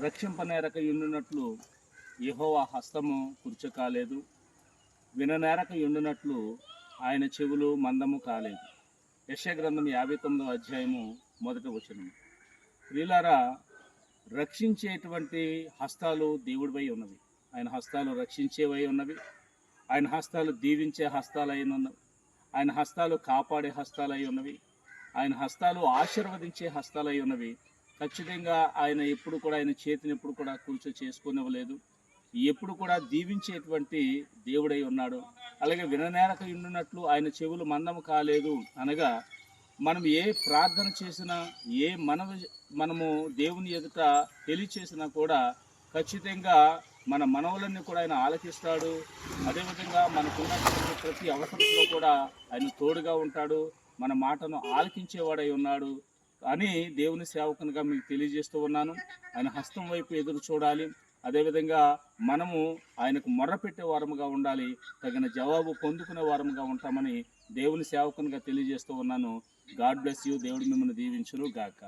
రక్షింపనేరక యుండునట్లు యెహోవా హస్తము కుర్చకాలేదు, విననేరక యుండునట్లు ఆయన చెవులు మందము కాలేదు. యెషయా గ్రంథం 59వ అధ్యాయము 1వ వచనం. ప్రియులారా, రక్షించేటువంటి హస్తాలు దేవుడిపై ఉన్నవి. ఆయన హస్తాలు రక్షించేవై ఉన్నవి. ఆయన హస్తాలు దీవించే హస్తాలై ఉన్నవి. ఆయన హస్తాలు కాపాడే హస్తాలై ఉన్నవి. ఆయన హస్తాలు ఆశీర్వదించే హస్తాలై ఉన్నవి. ఖచ్చితంగా ఆయన ఎప్పుడు కూడా ఆయన చేతిని ఎప్పుడు కూడా చేసుకునివ్వలేదు. ఎప్పుడు కూడా దీవించేటువంటి దేవుడై ఉన్నాడు. అలాగే విననేరక ఉండునట్లు ఆయన చెవులు మందము కాలేదు అనగా, మనం ఏ ప్రార్థన చేసినా, ఏ మనము దేవుని ఎదుట తెలియచేసినా కూడా ఖచ్చితంగా మన మనవులన్నీ కూడా ఆయన ఆలకిస్తాడు. అదేవిధంగా మనకున్నటువంటి ప్రతి అవసరంలో కూడా ఆయన తోడుగా ఉంటాడు. మన మాటను ఆలకించేవాడై ఉన్నాడు అని దేవుని సేవకునిగా మీకు తెలియజేస్తూ ఉన్నాను. ఆయన హస్తం వైపు ఎదురు చూడాలి. అదేవిధంగా మనము ఆయనకు మొర్రపెట్టే వారముగా ఉండాలి. తగిన జవాబు పొందుకునే వారముగా ఉంటామని దేవుని సేవకునిగా తెలియజేస్తూ ఉన్నాను. God bless you. దేవుడు మిమ్మల్ని దీవించును గాక.